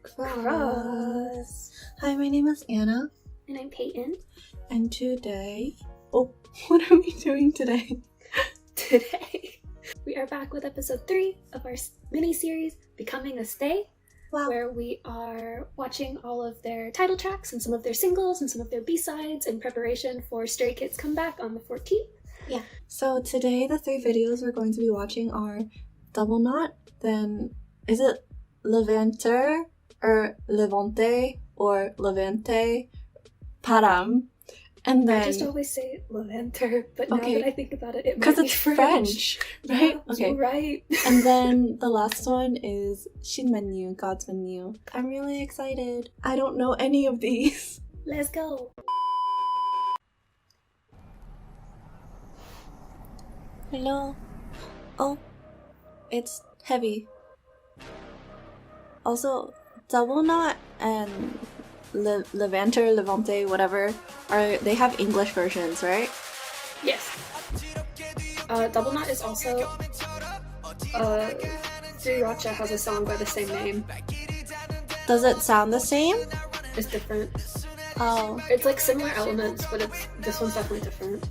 Cross. Hi, my name is Anna. And I'm Peyton. And today... Oh, what are we doing today? Today, we are back with episode 3 of our mini-series, Becoming a Stay. Wow. Where we are watching all of their title tracks and some of their singles and some of their B-sides in preparation for Stray Kids' comeback on the 14th. Yeah. So today, the 3 videos we're going to be watching are Double Knot, then is it Levanter or Levanter or Levante, Param, and then... I just always say Levanter, but now that I think about it, it might because be it's French, right? Yeah, okay, you're right. And then the last one is Shin Menu, God's Menu. I'm really excited. I don't know any of these. Let's go. Hello. Oh, it's heavy. Also, Double Knot and Levanter, Levante, whatever, they have English versions, right? Yes. Double Knot is also... Sriracha has a song by the same name. Does it sound the same? It's different. Oh. It's like similar elements, but this one's definitely different.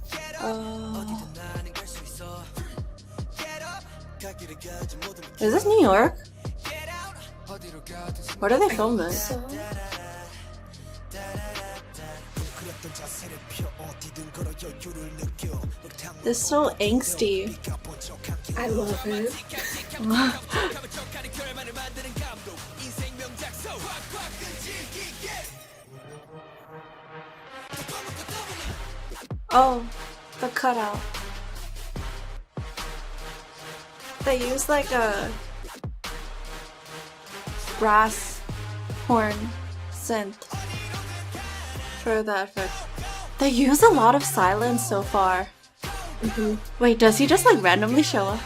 Is this New York? What are they filming? So... This is so angsty. I love it. Oh, the cutout. They use like a brass horn synth for the effect. They use a lot of silence so far. Mm-hmm. Wait, does he just like randomly show up?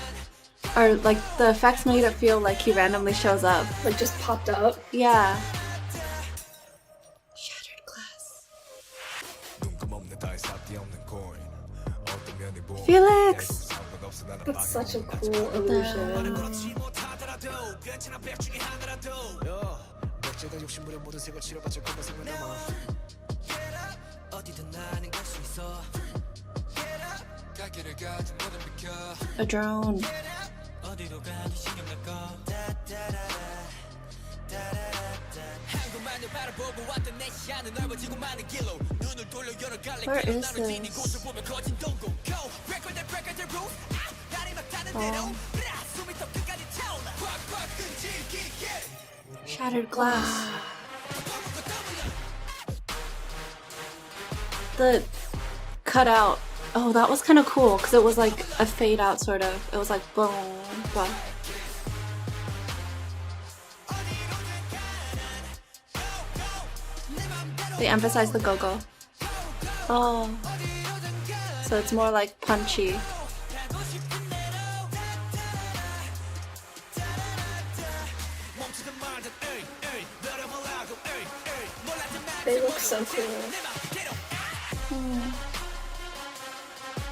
Or like the effects made it feel like he randomly shows up? Like just popped up? Yeah. Shattered glass. Felix! That's such a cool illusion. A drone. Where is this? Oh. Shattered glass. The cutout. Oh, that was kind of cool because it was like a fade out sort of. It was like boom, boom. They emphasize the go-go. Oh. So it's more like punchy. They look so cool.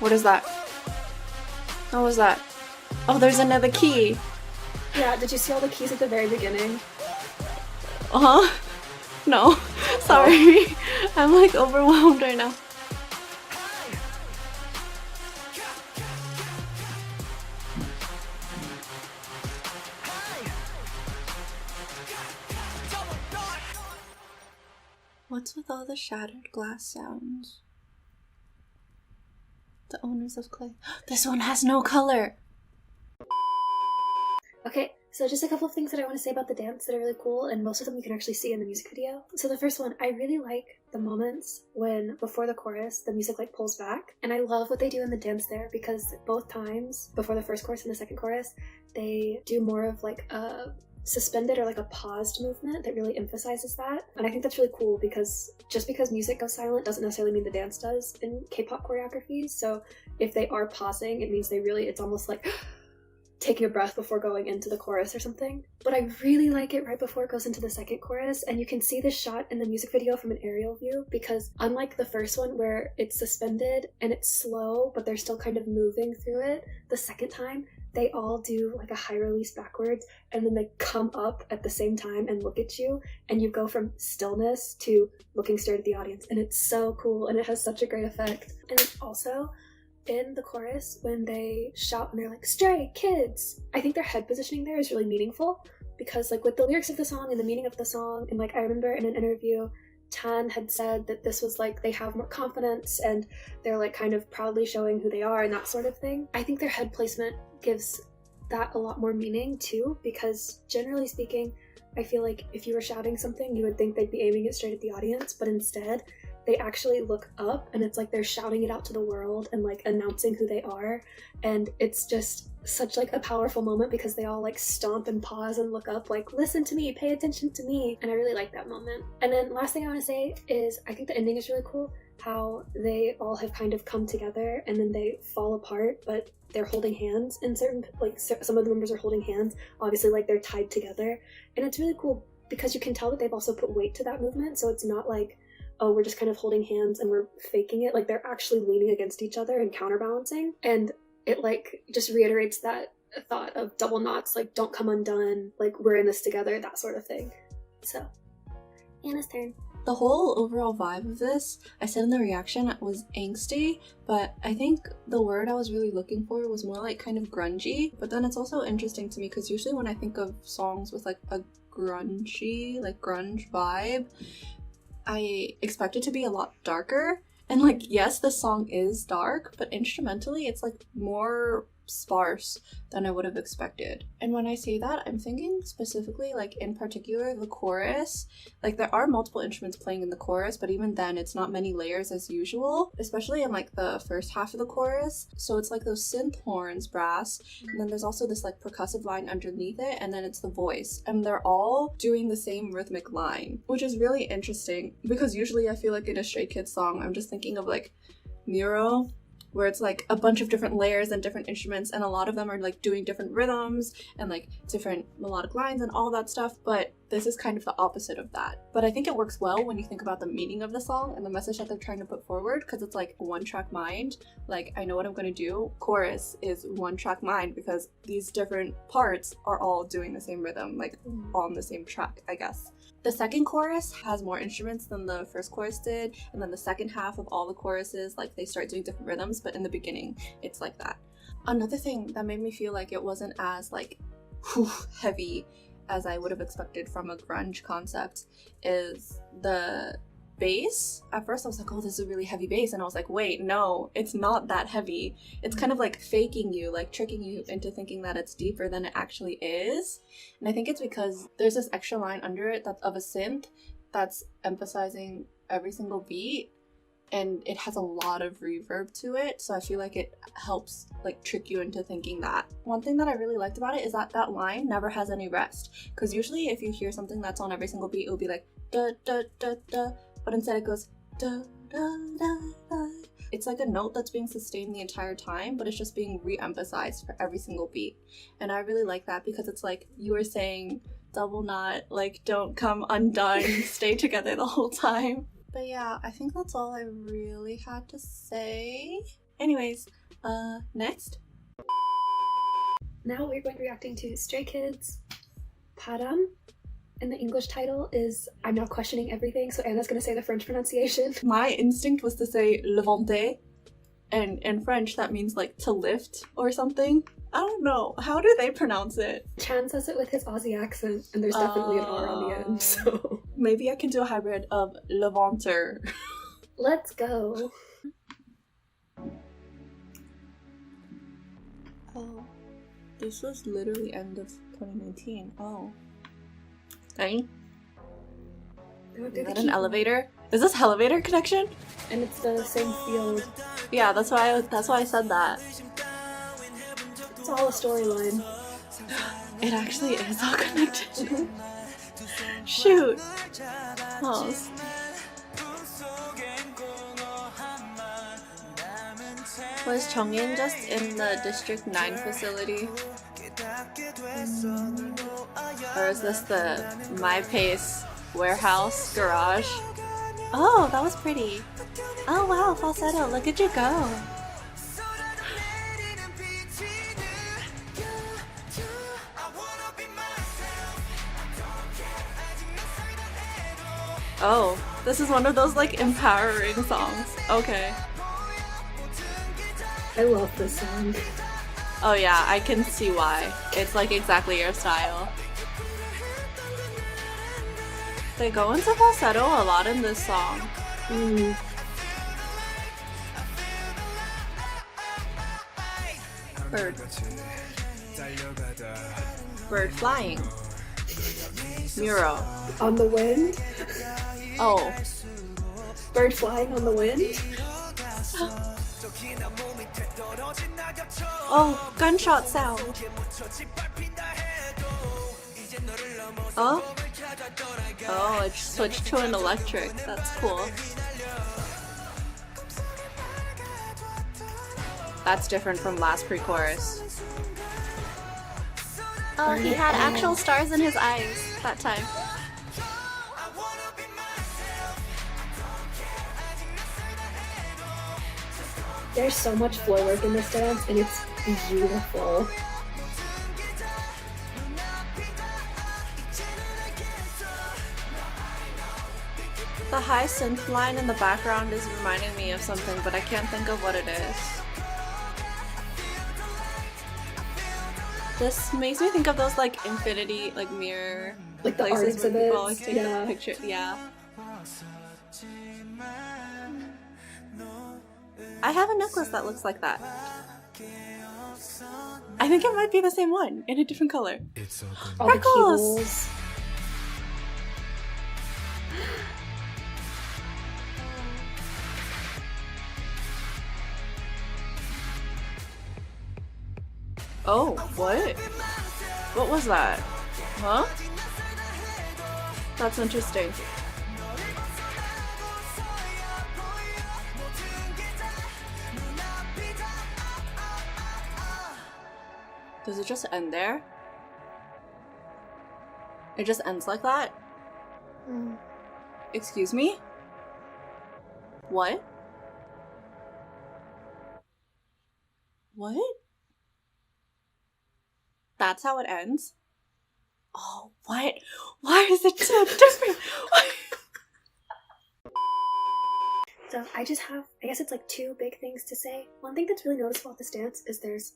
What is that? What was that? Oh, there's another key. Yeah, did you see all the keys at the very beginning? Uh-huh. No. Sorry. I'm like overwhelmed right now. What's with all the shattered glass sounds? The owners of clay. This one has no color! Okay, so just a couple of things that I want to say about the dance that are really cool, and most of them you can actually see in the music video. So the first one, I really like the moments when, before the chorus, the music like pulls back. And I love what they do in the dance there, because both times, before the first chorus and the second chorus, they do more of like a suspended or like a paused movement that really emphasizes that. And I think that's really cool because just because music goes silent doesn't necessarily mean the dance does in K-pop choreographies. So if they are pausing, it means it's almost like taking a breath before going into the chorus or something. But I really like it right before it goes into the second chorus, and you can see this shot in the music video from an aerial view, because unlike the first one where it's suspended and it's slow but they're still kind of moving through it, the second time they all do like a high release backwards, and then they come up at the same time and look at you, and you go from stillness to looking straight at the audience, and it's so cool, and it has such a great effect. And then also in the chorus, when they shout and they're like, "Stray kids," I think their head positioning there is really meaningful, because like with the lyrics of the song and the meaning of the song, and like I remember in an interview Tan had said that this was like they have more confidence and they're like kind of proudly showing who they are and that sort of thing. I think their head placement gives that a lot more meaning too, because generally speaking, I feel like if you were shouting something, you would think they'd be aiming it straight at the audience, but instead they actually look up, and it's like they're shouting it out to the world and like announcing who they are, and it's just such like a powerful moment because they all like stomp and pause and look up like, "Listen to me, pay attention to me," and I really like that moment. And then last thing I want to say is I think the ending is really cool, how they all have kind of come together and then they fall apart, but they're holding hands in certain, like some of the members are holding hands, obviously like they're tied together, and it's really cool because you can tell that they've also put weight to that movement, so it's not like, oh, we're just kind of holding hands and we're faking it. Like they're actually leaning against each other and counterbalancing, and it like just reiterates that thought of double knots, like don't come undone, like we're in this together, that sort of thing. So Anna's turn. The whole overall vibe of this, I said in the reaction, was angsty, but I think the word I was really looking for was more like kind of grungy. But then it's also interesting to me because usually when I think of songs with like a grungy, like grunge vibe, I expect it to be a lot darker. And like, yes, the song is dark, but instrumentally it's like more sparse than I would have expected. And when I say that, I'm thinking specifically like in particular the chorus. Like there are multiple instruments playing in the chorus, but even then it's not many layers as usual, especially in like the first half of the chorus. So it's like those synth horns, brass, and then there's also this like percussive line underneath it, and then it's the voice, and they're all doing the same rhythmic line, which is really interesting because usually I feel like in a Stray Kids song I'm just thinking of like Muro, where it's like a bunch of different layers and different instruments, and a lot of them are like doing different rhythms and like different melodic lines and all that stuff, but this is kind of the opposite of that. But I think it works well when you think about the meaning of the song and the message that they're trying to put forward, because it's like one track mind, like I know what I'm gonna do. Chorus is one track mind because these different parts are all doing the same rhythm, like on the same track, I guess. The second chorus has more instruments than the first chorus did, and then the second half of all the choruses, like they start doing different rhythms, but in the beginning, it's like that. Another thing that made me feel like it wasn't as like heavy as I would have expected from a grunge concept is the bass. At first I was like, oh, this is a really heavy bass, and I was like, wait, no, it's not that heavy. It's kind of like faking you, like tricking you into thinking that it's deeper than it actually is. And I think it's because there's this extra line under it that's of a synth that's emphasizing every single beat, and it has a lot of reverb to it, so I feel like it helps like trick you into thinking that. One thing that I really liked about it is that that line never has any rest, because usually if you hear something that's on every single beat, it will be like da da da da, but instead it goes da da da da. It's like a note that's being sustained the entire time, but it's just being re-emphasized for every single beat. And I really like that because it's like you were saying, double knot, like don't come undone, stay together the whole time. But yeah, I think that's all I really had to say. Anyways, next. Now we're going to be reacting to Stray Kids Padam. And the English title is I'm Now Questioning Everything, so Anna's going to say the French pronunciation. My instinct was to say Levanter, and in French that means like to lift or something. I don't know. How do they pronounce it? Chan says it with his Aussie accent, and there's definitely an R on the end, so... Maybe I can do a hybrid of Levanter. Let's go. Oh, this was literally end of 2019. Oh. Dang. Is that an elevator? Is this elevator connection? And it's the same field. Yeah, that's why I said that. It's all a storyline. It actually is all connected. Shoot. Oh. Was Chongin just in the District 9 facility? Or is this the My Pace warehouse garage? Oh, that was pretty. Oh wow, falsetto, look at you go. Oh, this is one of those like empowering songs. Okay. I love this song. Oh yeah, I can see why. It's like exactly your style. They go into falsetto a lot in this song. Bird. Bird flying. Muro. On the wind? Oh. Bird flying on the wind? Oh, gunshot sound. Oh? Oh, it switched to an electric. That's cool. That's different from last pre-chorus. Oh, he had actual stars in his eyes that time. There's so much floor work in this dance, and it's beautiful. The high synth line in the background is reminding me of something, but I can't think of what it is. This makes me think of those like infinity, like mirror, like the places art where people exhibits. always take a picture. Yeah. I have a necklace that looks like that. I think it might be the same one in a different color. All the keyholes. Oh, what? What was that? Huh? That's interesting. Does it just end there? It just ends like that? Excuse me? What? What? That's how it ends? Oh, what? Why is it so different? So I guess it's like two big things to say. One thing that's really noticeable about this dance is there's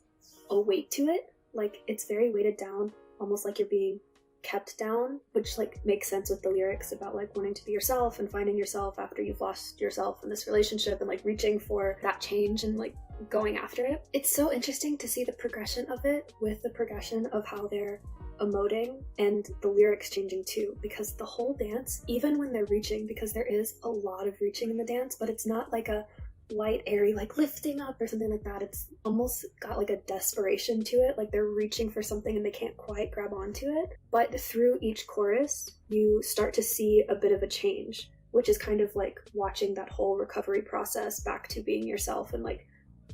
a weight to it. Like, it's very weighted down, almost like you're being kept down, which like makes sense with the lyrics about like wanting to be yourself and finding yourself after you've lost yourself in this relationship and like reaching for that change and like going after it. It's so interesting to see the progression of it with the progression of how they're emoting and the lyrics changing too, because the whole dance, even when they're reaching, because there is a lot of reaching in the dance, but it's not like a light, airy, like lifting up or something like that. It's almost got like a desperation to it, like they're reaching for something and they can't quite grab onto it. But through each chorus, you start to see a bit of a change, which is kind of like watching that whole recovery process back to being yourself and like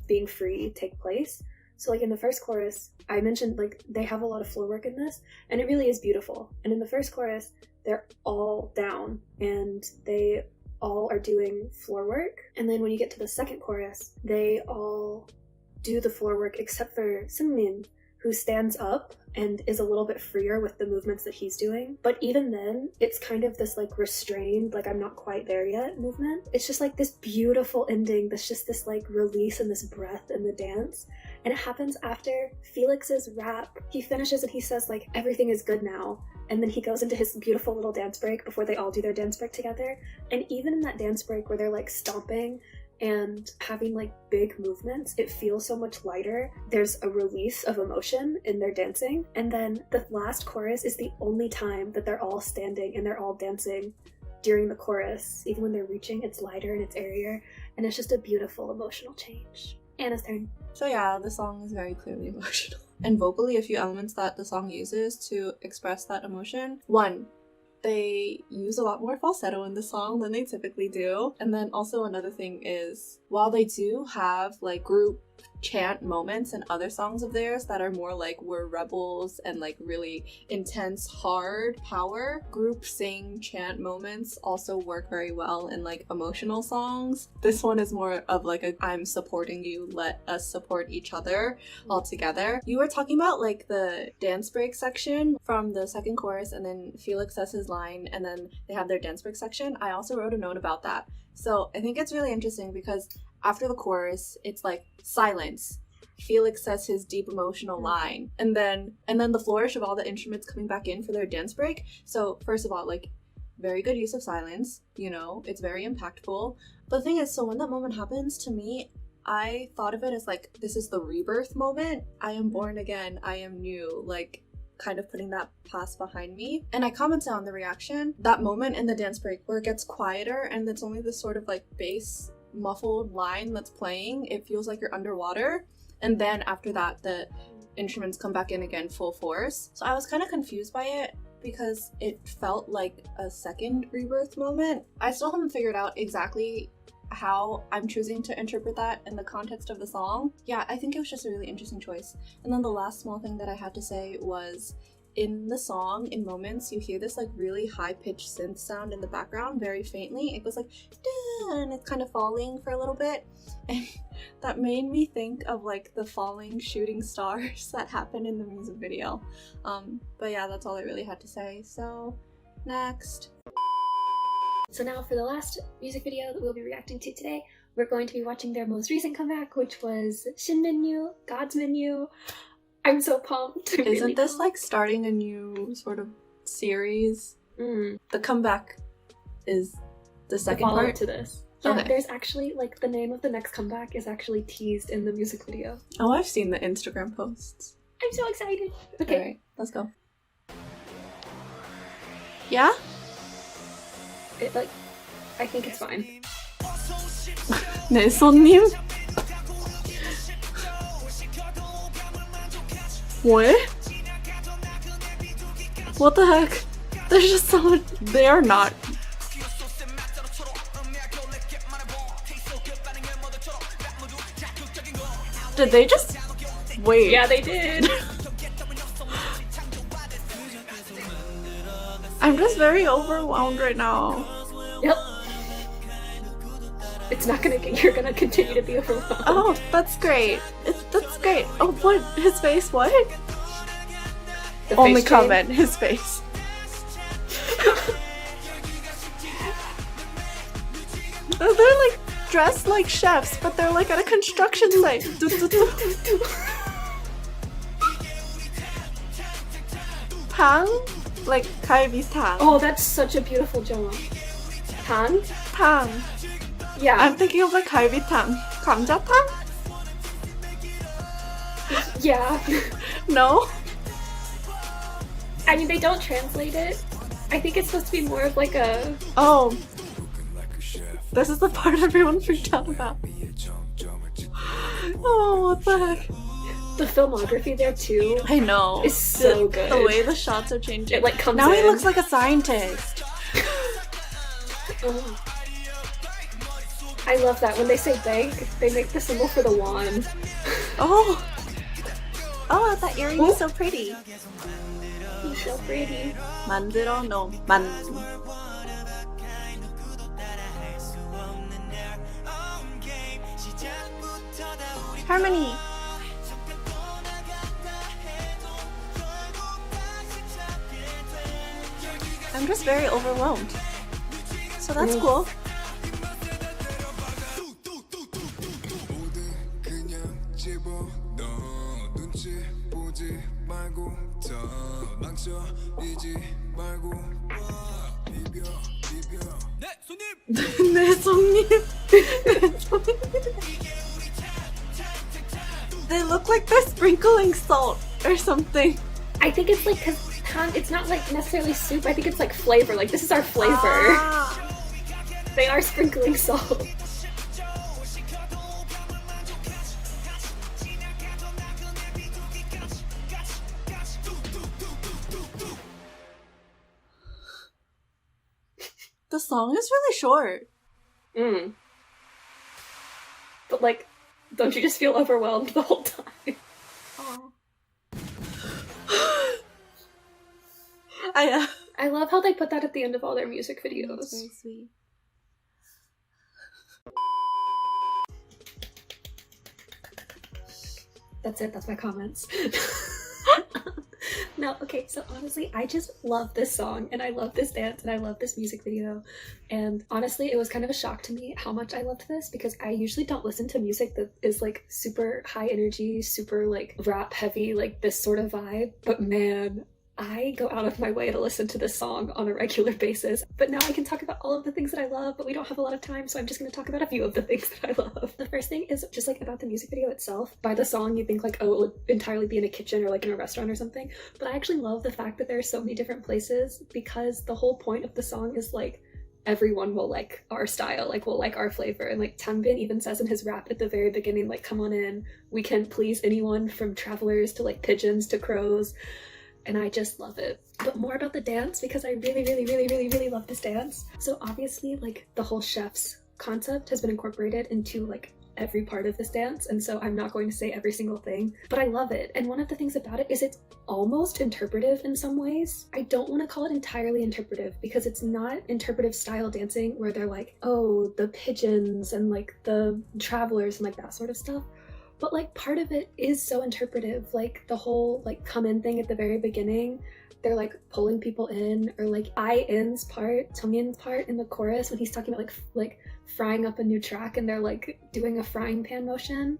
being free take place. So like in the first chorus, I mentioned like they have a lot of floor work in this, and it really is beautiful. And in the first chorus, they're all down and they all are doing floor work. And then when you get to the second chorus, they all do the floor work except for Seungmin, who stands up and is a little bit freer with the movements that he's doing. But even then, it's kind of this like restrained, like I'm not quite there yet movement. It's just like this beautiful ending that's just this like release and this breath in the dance. And it happens after Felix's rap. He finishes and he says like, everything is good now. And then he goes into his beautiful little dance break before they all do their dance break together. And even in that dance break where they're like stomping and having like big movements, it feels so much lighter. There's a release of emotion in their dancing. And then the last chorus is the only time that they're all standing and they're all dancing during the chorus. Even when they're reaching, it's lighter and it's airier. And it's just a beautiful emotional change. Anna's turn. So yeah, the song is very clearly emotional. And vocally, a few elements that the song uses to express that emotion. One, they use a lot more falsetto in the song than they typically do. And then also another thing is, while they do have like group chant moments in other songs of theirs that are more like we're rebels and like really intense, hard power. Group sing chant moments also work very well in like emotional songs. This one is more of like a I'm supporting you, let us support each other all together. You were talking about like the dance break section from the second chorus, and then Felix says his line, and then they have their dance break section. I also wrote a note about that. So I think it's really interesting because after the chorus, it's like silence. Felix says his deep emotional line, and then the flourish of all the instruments coming back in for their dance break. So first of all, like, very good use of silence, you know, it's very impactful. But the thing is, so when that moment happens, to me, I thought of it as like, this is the rebirth moment. I am born again, I am new, like kind of putting that past behind me. And I commented on the reaction, that moment in the dance break where it gets quieter and it's only this sort of like bass muffled line that's playing. It feels like you're underwater, and then after that the instruments come back in again full force. So I was kind of confused by it because it felt like a second rebirth moment. I still haven't figured out exactly how I'm choosing to interpret that in the context of the song. Yeah, I think it was just a really interesting choice. And then the last small thing that I had to say was, in the song, in moments, you hear this like really high-pitched synth sound in the background, very faintly. It goes like, and it's kind of falling for a little bit. And that made me think of like the falling shooting stars that happen in the music video. But yeah, that's all I really had to say. So, next. So now for the last music video that we'll be reacting to today, we're going to be watching their most recent comeback, which was Shin Menu, God's Menu. I'm so pumped. Isn't this like starting a new sort of series? The comeback is the second part to this. Yeah, okay. There's actually like the name of the next comeback is actually teased in the music video. Oh, I've seen the Instagram posts. I'm so excited. Okay, alright, let's go. Yeah? I think it's fine. 네, 손님? What? What the heck? There's just so much. They are not. Did they just wait? Yeah, they did. I'm just very overwhelmed right now. Yep. It's not gonna get. You're gonna continue to be overwhelmed. Oh, that's great. That's great. Oh, what? His face? What? The Only face comment his face. They're like dressed like chefs, but they're like at a construction site. Pang? Like 갈비탕. Oh, that's such a beautiful drama. Pan? Pang. Yeah. I'm thinking of like 갈비탕. 감자탕? Yeah. No? I mean, they don't translate it. I think it's supposed to be more of like a... Oh. This is the part everyone freaked out about. Oh, what the heck? The filmography there too. I know. Is so good. The way the shots are changing. It like comes now in. he looks like a scientist. Oh. I love that. When they say bank, they make the symbol for the wand. Oh. Oh, that earring is so pretty. He's so pretty. 만들어 no 만. Harmony. I'm just very overwhelmed. So that's cool. 내 손님. They look like they're sprinkling salt or something. I think it's like because it's not like necessarily soup. I think it's like flavor. Like this is our flavor. Ah. They are sprinkling salt. The song is really short. But like, Don't you just feel overwhelmed the whole time? Oh. I love how they put that at the end of all their music videos. That's very sweet. That's it, that's my comments. No, okay, so honestly, I just love this song, and I love this dance, and I love this music video, and honestly, it was kind of a shock to me how much I loved this, because I usually don't listen to music that is like super high energy, super like rap heavy, like this sort of vibe, but man, I go out of my way to listen to this song on a regular basis. But now I can talk about all of the things that I love, but we don't have a lot of time, so I'm just going to talk about a few of the things that I love. The first thing is just like about the music video itself. By the song, you think like, oh, it would entirely be in a kitchen or like in a restaurant or something. But I actually love the fact that there are so many different places, because the whole point of the song is like, everyone will like our style, like will like our flavor. And like Tangbin even says in his rap at the very beginning, like, come on in, we can please anyone from travelers to like pigeons to crows. And I just love it. But more about the dance, because I really love this dance. So obviously like the whole chef's concept has been incorporated into like every part of this dance, and so I'm not going to say every single thing, but I love it. And one of the things about it is it's almost interpretive in some ways. I don't want to call it entirely interpretive, because it's not interpretive style dancing where they're like, oh, the pigeons and like the travelers and like that sort of stuff. But like part of it is so interpretive, like the whole like come in thing at the very beginning, they're like pulling people in, or like I-in's part, Tongyan's part in the chorus when he's talking about like frying up a new track and they're like doing a frying pan motion,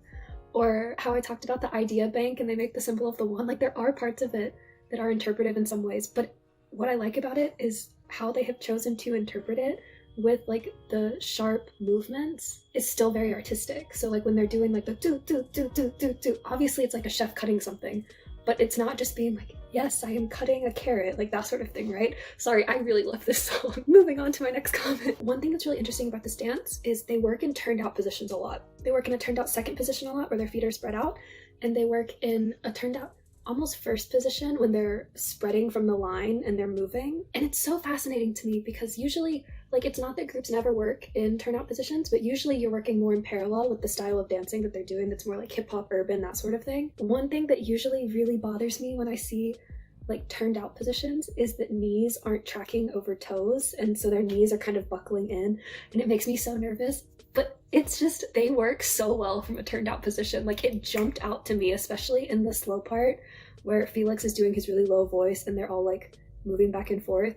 or how I talked about the idea bank and they make the symbol of the one. Like there are parts of it that are interpretive in some ways, but what I like about it is how they have chosen to interpret it with like the sharp movements is still very artistic. So like when they're doing like the do, obviously it's like a chef cutting something, but it's not just being like, yes, I am cutting a carrot, like that sort of thing, right? Sorry, I really love this song. Moving on to my next comment. One thing that's really interesting about this dance is they work in turned out positions a lot. They work in a turned out second position a lot where their feet are spread out, and they work in a turned out almost first position when they're spreading from the line and they're moving. And it's so fascinating to me because usually, like, it's not that groups never work in turnout positions, but usually you're working more in parallel with the style of dancing that they're doing that's more like hip-hop, urban, that sort of thing. One thing that usually really bothers me when I see like turned out positions is that knees aren't tracking over toes, and so their knees are kind of buckling in, and it makes me so nervous. But it's just, they work so well from a turned out position. Like, it jumped out to me, especially in the slow part where Felix is doing his really low voice and they're all like moving back and forth,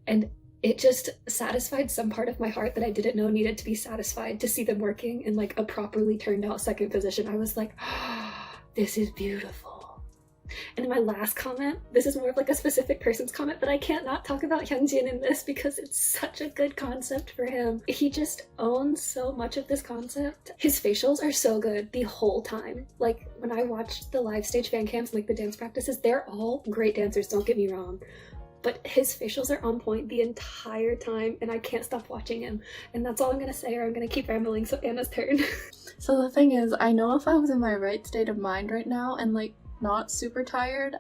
and it just satisfied some part of my heart that I didn't know needed to be satisfied to see them working in like a properly turned out second position. I was like, oh, this is beautiful. And in my last comment, this is more of like a specific person's comment, but I can't not talk about Hyunjin in this because it's such a good concept for him. He just owns so much of this concept. His facials are so good the whole time. Like, when I watched the live stage fan cams, like the dance practices, they're all great dancers, don't get me wrong. But his facials are on point the entire time, and I can't stop watching him. And that's all I'm gonna say, or I'm gonna keep rambling, so Anna's turn. So the thing is, I know if I was in my right state of mind right now and like not super tired,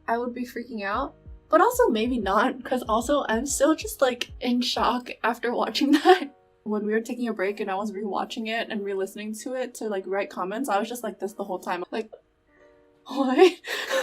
I would be freaking out. But also maybe not, because also I'm still just like in shock after watching that. When we were taking a break and I was rewatching it and re-listening to it to like write comments, I was just like this the whole time. Like, what?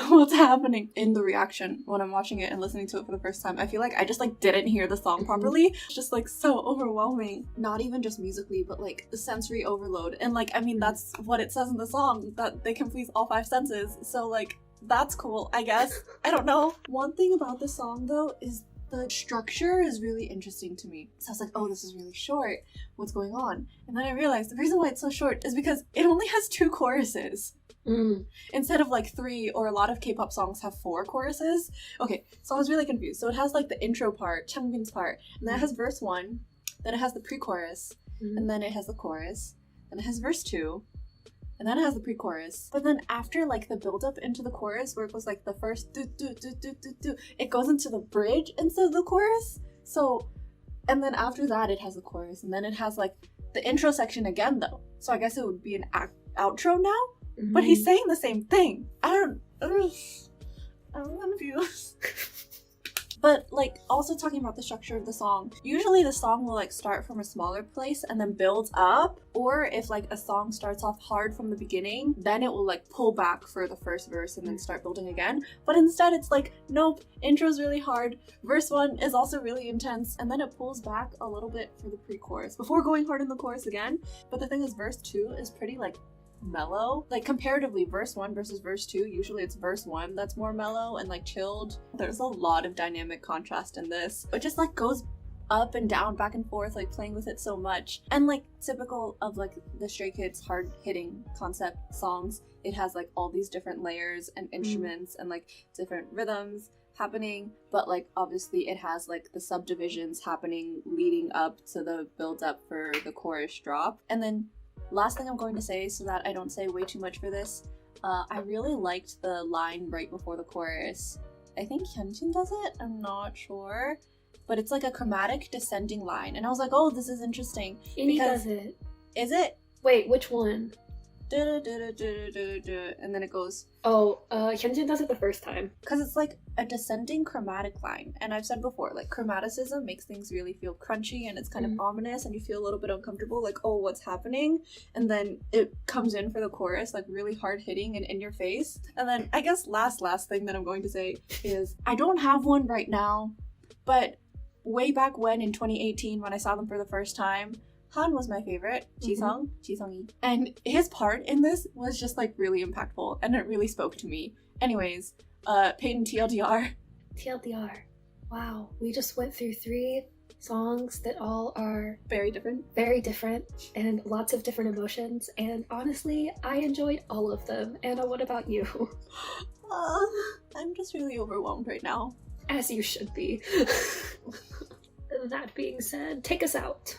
What's happening? In the reaction when I'm watching it and listening to it for the first time, I feel like I just like didn't hear the song properly. It's just like so overwhelming. Not even just musically, but like the sensory overload. And like, I mean, that's what it says in the song, that they can please all 5 senses. So like, that's cool, I guess. I don't know. One thing about the song though is the structure is really interesting to me. So I was like, oh, this is really short. What's going on? And then I realized the reason why it's so short is because it only has 2 choruses. Instead of like 3, or a lot of K-pop songs have 4 choruses. Okay, so I was really confused. So it has like the intro part, Changbin's part, and then it has verse 1, then it has the pre-chorus, and then it has the chorus, then it has verse 2, and then it has the pre-chorus. But then after like the build-up into the chorus, where it was like the first do do do do do do, it goes into the bridge instead of the chorus. So, and then after that it has the chorus, and then it has like the intro section again though. So I guess it would be an outro now. But he's saying the same thing. I'm confused. But like also talking about the structure of the song, usually the song will like start from a smaller place and then build up, or if like a song starts off hard from the beginning, then it will like pull back for the first verse and then start building again. But instead it's like, nope, intro's really hard, verse 1 is also really intense, and then it pulls back a little bit for the pre-chorus before going hard in the chorus again. But the thing is, verse 2 is pretty like mellow. Like comparatively, verse 1 versus verse 2, usually it's verse 1 that's more mellow and like chilled. There's a lot of dynamic contrast in this. It just like goes up and down, back and forth, like playing with it so much. And like typical of like the Stray Kids hard hitting concept songs, it has like all these different layers and instruments and like different rhythms happening, but like obviously it has like the subdivisions happening leading up to the build up for the chorus drop. And then last thing I'm going to say, so that I don't say way too much for this, I really liked the line right before the chorus. I think Hyunjin does it, I'm not sure, but it's like a chromatic descending line, and I was like, oh, this is interesting. Innie does it. Is it? Wait, which one? And then it goes. Oh, Hyunjin does it the first time. Because it's like a descending chromatic line. And I've said before, like chromaticism makes things really feel crunchy and it's kind of ominous and you feel a little bit uncomfortable, like, oh, what's happening? And then it comes in for the chorus, like really hard hitting and in your face. And then I guess last thing that I'm going to say is I don't have one right now, but way back when in 2018 when I saw them for the first time, Han was my favorite, Jisung, and his part in this was just like really impactful and it really spoke to me. Anyways, Peyton TLDR. TLDR. Wow, we just went through 3 songs that all are very different, and lots of different emotions, and honestly, I enjoyed all of them. Anna, what about you? I'm just really overwhelmed right now. As you should be. That being said, take us out.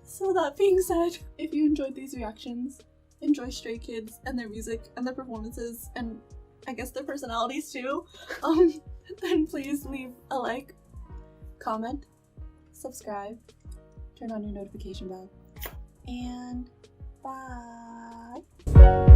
So that being said, if you enjoyed these reactions, enjoy Stray Kids and their music and their performances and I guess their personalities too, then please leave a like, comment, subscribe, turn on your notification bell, and bye!